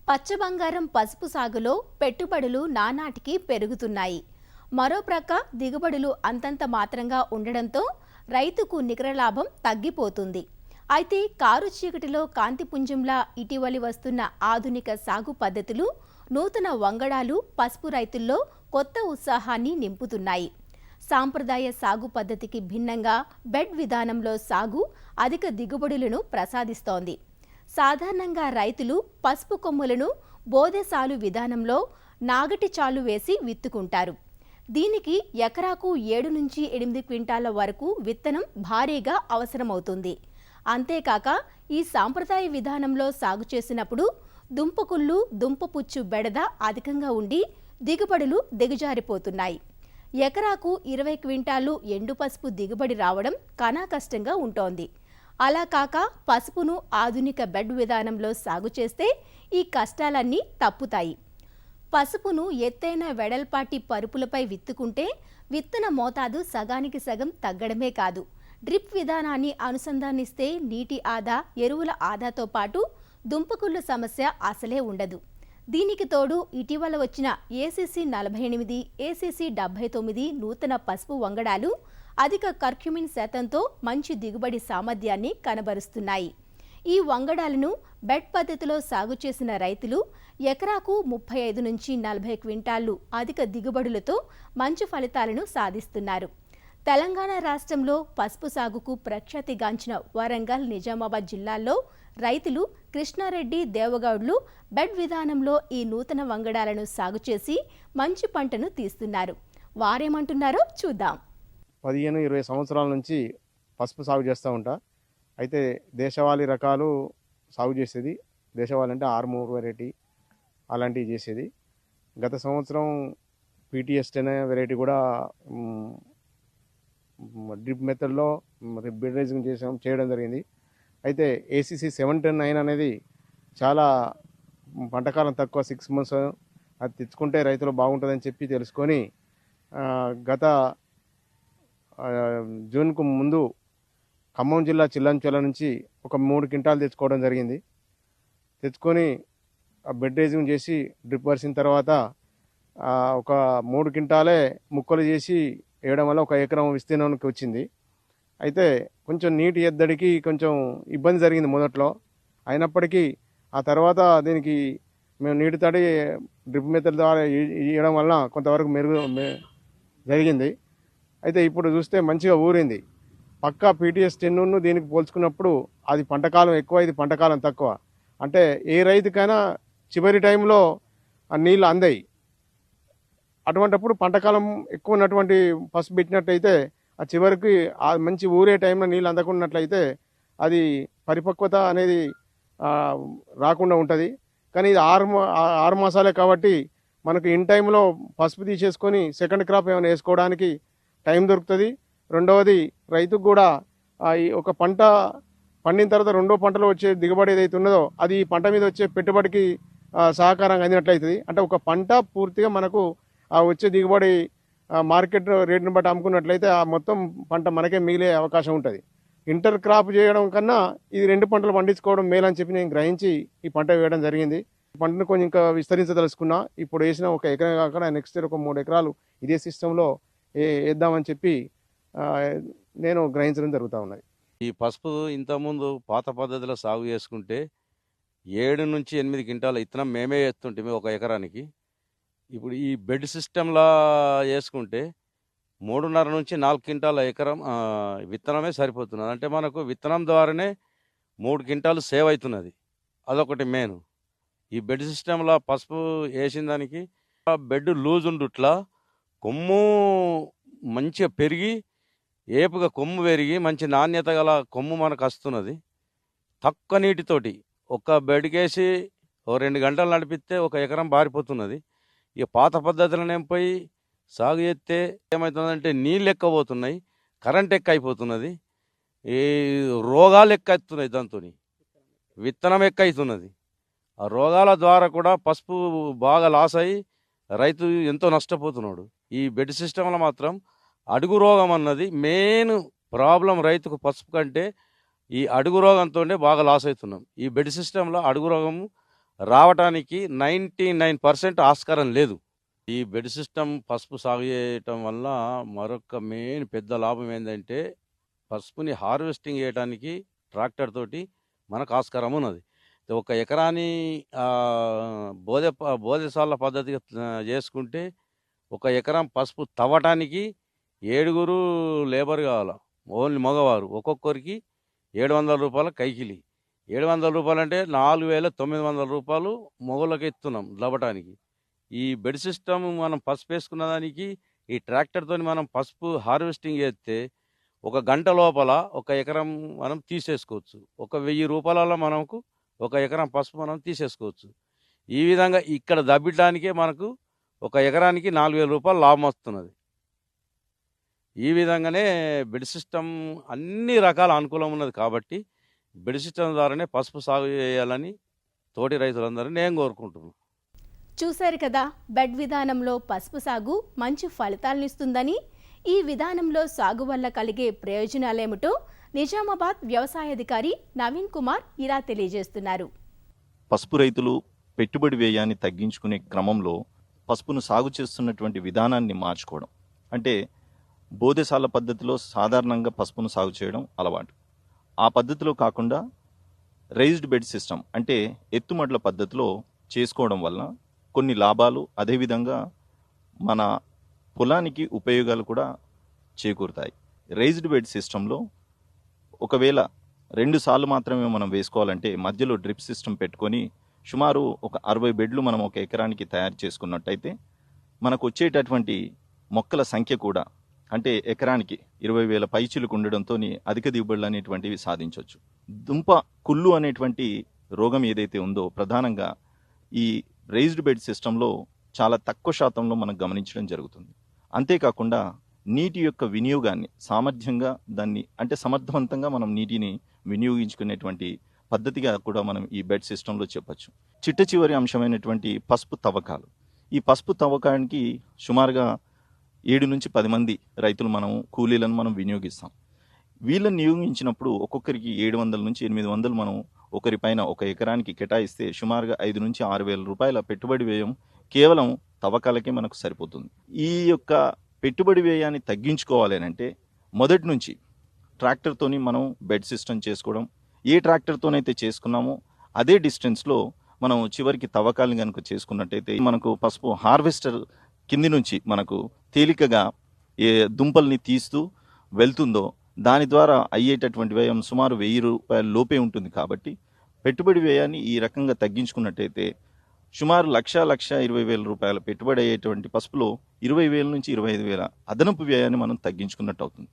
పచ్చ బంగారం పసుపు సాగులో పెట్టుబడులు నానాటికి పెరుగుతున్నాయి. మరో ప్రక్క దిగుబడులు అంతంత మాత్రంగా ఉండడంతో రైతుకు నికర లాభం తగ్గిపోతుంది. అయితే కారు చీకటిలో కాంతిపుంజంలా ఇటీవలి వస్తున్న ఆధునిక సాగు పద్ధతులు, నూతన వంగడాలు పసుపు రైతుల్లో కొత్త ఉత్సాహాన్ని నింపుతున్నాయి. సాంప్రదాయ సాగు పద్ధతికి భిన్నంగా బెడ్ విధానంలో సాగు అధిక దిగుబడులను ప్రసాదిస్తోంది. సాధారణంగా రైతులు పసుపు కొమ్ములను బోదెసాలు విధానంలో నాగటి చాలు వేసి విత్తుకుంటారు. దీనికి ఎకరాకు 7 నుంచి 8 క్వింటాల వరకు విత్తనం భారీగా అవసరమవుతుంది. అంతేకాక ఈ సాంప్రదాయ విధానంలో సాగు చేసినప్పుడు దుంపకుళ్ళు, దుంపపుచ్చు బెడద అధికంగా ఉండి దిగుబడులు దిగజారిపోతున్నాయి. ఎకరాకు 20 క్వింటాలు ఎండు పసుపు దిగుబడి రావడం కష్టంగా ఉంటోంది. అలా కాక పసుపును ఆధునిక బెడ్ విధానంలో సాగు చేస్తే ఈ కష్టాలన్నీ తప్పుతాయి. పసుపును ఎత్తైన వెడల్పాటి పరుపులపై విత్తుకుంటే విత్తన మోతాదు సగానికి సగం తగ్గడమే కాదు, డ్రిప్ విధానాన్ని అనుసంధానిస్తే నీటి ఆదా, ఎరువుల ఆదాతో పాటు దుంపకుళ్ళు సమస్య అసలే ఉండదు. దీనికి తోడు ఇటీవల వచ్చిన ఏసీసీ 48, ఏసీసీ 79 నూతన పసుపు వంగడాలు అధిక కర్క్యూమిన్ శాతంతో మంచి దిగుబడి సామర్థ్యాన్ని కనబరుస్తున్నాయి. ఈ వంగడాలను బెడ్ పద్ధతిలో సాగు చేసిన రైతులు ఎకరాకు 35 నుంచి 40 క్వింటాళ్లు అధిక దిగుబడులతో మంచి ఫలితాలను సాధిస్తున్నారు. తెలంగాణ రాష్ట్రంలో పసుపు సాగుకు ప్రఖ్యాతిగాంచిన వరంగల్, నిజామాబాద్ జిల్లాల్లో రైతులు కృష్ణారెడ్డి, దేవగౌడ్లు బెడ్ విధానంలో ఈ నూతన వంగడాలను సాగు చేసి మంచి పంటను తీస్తున్నారు. వారేమంటున్నారో చూద్దాం. 15-20 సంవత్సరాల నుంచి పసుపు సాగు చేస్తూ ఉంటా. అయితే దేశవాళీ రకాలు సాగు చేసేది. దేశవాళీ అంటే ఆర్మూర్ వెరైటీ అలాంటివి చేసేది. గత సంవత్సరం పీటీఎస్ 10 వెరైటీ కూడా డ్రిప్ మెథడ్లో బెడ్ రైజింగ్ చేయడం జరిగింది. అయితే ఏసీసీ 710-9 అనేది చాలా పంటకాలం తక్కువ, 6 months, అది తెచ్చుకుంటే రైతులు బాగుంటుందని చెప్పి తెలుసుకొని గత జూన్కు ముందు ఖమ్మం జిల్లా చిల్లంచల నుంచి ఒక 3 క్వింటాలు తెచ్చుకోవడం జరిగింది. తెచ్చుకొని బెడ్ రైజింగ్ చేసి డ్రిప్ పరిచిన తర్వాత ఒక 3 క్వింటాలే ముక్కలు చేసి వేయడం వల్ల 1 ఎకరం విస్తీర్ణానికి వచ్చింది. అయితే కొంచెం నీటి ఎద్దడికి కొంచెం ఇబ్బంది జరిగింది మొదట్లో. అయినప్పటికీ ఆ తర్వాత దీనికి మేము నీటి తడి డ్రిప్ మెథడ్ ద్వారా ఇవ్వడం వల్ల కొంతవరకు మెరుగు జరిగింది. అయితే ఇప్పుడు చూస్తే మంచిగా ఊరింది. పక్కా పీటీఎస్ 10 దీనికి పోల్చుకున్నప్పుడు అది పంటకాలం ఎక్కువ, ఇది పంటకాలం తక్కువ. అంటే ఏ రైతుకైనా చివరి టైంలో ఆ నీళ్ళు అందాయి. అటువంటిప్పుడు పంటకాలం ఎక్కువ ఉన్నటువంటి పసుపు పెట్టినట్టయితే ఆ చివరికి ఆ మంచి ఊరే టైంలో నీళ్ళు అందకున్నట్లయితే అది పరిపక్వత అనేది రాకుండా ఉంటుంది. కానీ ఇది 6 మాసాలే కాబట్టి మనకు ఇన్ టైంలో పసుపు తీసేసుకొని సెకండ్ క్రాప్ ఏమైనా వేసుకోవడానికి టైం దొరుకుతుంది. రెండవది రైతుకు కూడా ఈ ఒక పంట పండిన తర్వాత రెండో పంటలో వచ్చే దిగుబడి ఏదైతే ఉన్నదో అది ఈ పంట మీద వచ్చే పెట్టుబడికి సహకారంగా అందినట్లయితుంది. అంటే ఒక పంట పూర్తిగా మనకు వచ్చే దిగుబడి మార్కెట్ రేటును బట్టి అమ్ముకున్నట్లయితే ఆ మొత్తం పంట మనకే మిగిలే అవకాశం ఉంటుంది. ఇంటర్ క్రాప్ చేయడం కన్నా ఇది 2 పంటలు పండించుకోవడం మేలని చెప్పి నేను గ్రహించి ఈ పంట వేయడం జరిగింది. పంటను కొంచెం ఇంకా విస్తరించదలుచుకున్నా. ఇప్పుడు వేసిన 1 ఎకరం కాకుండా నెక్స్ట్ ఇయర్ ఒక 3 ఎకరాలు ఇదే సిస్టంలో వేద్దామని చెప్పి నేను గ్రహించడం జరుగుతూ ఉన్నది. ఈ పసుపు ఇంతకుముందు పాత పద్ధతిలో సాగు చేసుకుంటే 7 నుంచి 8 క్వింటాల విత్తనం మేమే వేస్తుంటే 1 ఎకరానికి. ఇప్పుడు ఈ బెడ్ సిస్టంలా వేసుకుంటే 3.5 నుంచి 4 క్వింటాల ఎకరం విత్తనమే సరిపోతున్నది. అంటే మనకు విత్తనం ద్వారానే 3 క్వింటాలు సేవ్ అవుతున్నది. అదొకటి మెయిన్. ఈ బెడ్ సిస్టంలో పసుపు వేసిన దానికి బెడ్ లూజ్ ఉండుట్లా కొమ్ము మంచిగా పెరిగి ఏపుగా కొమ్ము పెరిగి మంచి నాణ్యత గల కొమ్ము మనకు వస్తున్నది. తక్కువ నీటితోటి ఒక బెడ్కేసి 2 గంటలు నడిపిస్తే 1 ఎకరం బారిపోతున్నది. ఇక పాత పద్ధతులనే పోయి సాగు చేస్తే ఏమవుతుందంటే నీళ్ళు ఎక్కువ పోతున్నాయి, కరెంట్ ఎక్కువ అయిపోతున్నది, ఈ రోగాలు ఎక్కువ అవుతున్నాయి, దాంతో విత్తనం ఎక్కువ అవుతున్నది. ఆ రోగాల ద్వారా కూడా పసుపు బాగా లాస్ అయ్యి రైతు ఎంతో నష్టపోతున్నాడు. ఈ బెడ్ సిస్టంలో మాత్రం అడుగు రోగం అన్నది మెయిన్ ప్రాబ్లం. రైతుకు పసుపు కంటే ఈ అడుగు రోగంతోనే బాగా లాస్ అవుతున్నాం. ఈ బెడ్ సిస్టంలో అడుగు రోగము రావటానికి 99% ఆస్కారం లేదు. ఈ బెడ్ సిస్టమ్ పసుపు సాగు చేయటం వల్ల మరొక మెయిన్ పెద్ద లాభం ఏందంటే పసుపుని హార్వెస్టింగ్ చేయడానికి ట్రాక్టర్ తోటి మనకు ఆస్కారం ఉన్నది. ఒక ఎకరాని బోదెసాల పద్ధతిగా చేసుకుంటే ఒక ఎకరం పసుపు తవ్వటానికి 7 లేబర్ కావాల. ఓన్లీ మగవారు. ఒక్కొక్కరికి రూ. 700 కైకిలి. రూ. 700 అంటే 4,900 మొగోళ్ళకి ఇస్తున్నాం దవ్వటానికి. ఈ బెడ్ సిస్టమ్ మనం పసుపు వేసుకున్న దానికి ఈ ట్రాక్టర్తోని మనం పసుపు హార్వెస్టింగ్ చేస్తే ఒక గంట లోపల ఒక ఎకరం మనం తీసేసుకోవచ్చు. ఒక రూ. 1000 మనకు ఒక ఎకరం పసుపు మనం తీసేసుకోవచ్చు. ఈ విధంగా ఇక్కడ దబ్బిటానికే మనకు ఒక ఎకరానికి రూ. 4,000 లాభం వస్తున్నది. ఈ విధంగానే బెడ్ సిస్టమ్ అన్ని రకాల అనుకూలం ఉన్నది కాబట్టి బెడ్ సిస్టమ్ ద్వారానే పసుపు సాగు చేయాలని తోటి రైతులందరూ నేను కోరుకుంటున్నాను. చూశారు కదా, బెడ్ విధానంలో పసుపు సాగు మంచి ఫలితాలనిస్తుందని, ఈ విధానంలో సాగు వల్ల కలిగే ప్రయోజనాలేమిటో నిజామాబాద్ వ్యవసాయాధికారి నవీన్ కుమార్ ఇలా తెలియజేస్తున్నారు. పసుపు రైతులు పెట్టుబడి వ్యయాన్ని తగ్గించుకునే క్రమంలో పసుపును సాగు చేస్తున్నటువంటి విధానాన్ని మార్చుకోవడం. అంటే బోదెసాల పద్ధతిలో సాధారణంగా పసుపును సాగు చేయడం అలవాటు. ఆ పద్ధతిలో కాకుండా రైజ్డ్ బెడ్ సిస్టమ్ అంటే ఎత్తుమడ్ల పద్ధతిలో చేసుకోవడం వల్ల కొన్ని లాభాలు, అదేవిధంగా మన పొలానికి ఉపయోగాలు కూడా చేకూరుతాయి. రైజ్డ్ బెడ్ సిస్టంలో ఒకవేళ 2 సార్లు మాత్రమే మనం వేసుకోవాలంటే మధ్యలో డ్రిప్ సిస్టమ్ పెట్టుకొని సుమారు ఒక 60 బెడ్లు మనం ఒక ఎకరానికి తయారు చేసుకున్నట్టయితే మనకు వచ్చేటటువంటి మొక్కల సంఖ్య కూడా అంటే ఎకరానికి 20,000 పైచిలకు ఉండడంతో అధిక దిగుబడులు అనేటువంటివి సాధించవచ్చు. దుంప కుళ్ళు అనేటువంటి రోగం ఏదైతే ఉందో ప్రధానంగా ఈ రైజ్డ్ బెడ్ సిస్టంలో చాలా తక్కువ శాతంలో మనం గమనించడం జరుగుతుంది. అంతేకాకుండా నీటి యొక్క వినియోగాన్ని సామర్థ్యంగా దాన్ని అంటే సమర్థవంతంగా మనం నీటిని వినియోగించుకునేటువంటి పద్ధతిగా కూడా మనం ఈ బెడ్ సిస్టంలో చెప్పచ్చు. చిట్ట చివరి అంశమైనటువంటి పసుపు తవ్వకాలు. ఈ పసుపు తవ్వకానికి సుమారుగా 7 నుంచి 10 మంది రైతులు కూలీలను మనం వినియోగిస్తాం. వీళ్ళని నియోగించినప్పుడు ఒక్కొక్కరికి 700 నుంచి 800 మనం ఒకరిపైన ఒక ఎకరానికి కేటాయిస్తే సుమారుగా 5 నుంచి 6,000 రూపాయల పెట్టుబడి వ్యయం కేవలం తవ్వకాలకే మనకు సరిపోతుంది. ఈ యొక్క పెట్టుబడి వ్యయాన్ని తగ్గించుకోవాలి అంటే మొదటి నుంచి ట్రాక్టర్తోని మనం బెడ్ సిస్టమ్ చేసుకోవడం, ఏ ట్రాక్టర్తోనైతే చేసుకున్నామో అదే డిస్టెన్స్లో మనం చివరికి తవ్వకాలను కనుక చేసుకున్నట్టయితే మనకు పసుపు హార్వెస్టర్ కింది నుంచి మనకు తేలికగా ఏ దుంపల్ని తీస్తూ వెళ్తుందో దాని ద్వారా అయ్యేటటువంటి వ్యయం సుమారు 1,000 రూపాయల లోపే ఉంటుంది. కాబట్టి పెట్టుబడి వ్యయాన్ని ఈ రకంగా తగ్గించుకున్నట్టయితే సుమారు 1,20,000 రూపాయల పెట్టుబడి అయ్యేటువంటి పసుపులో 20,000 నుంచి 25,000 అదనపు వ్యయాన్ని మనం తగ్గించుకున్నట్టు అవుతుంది.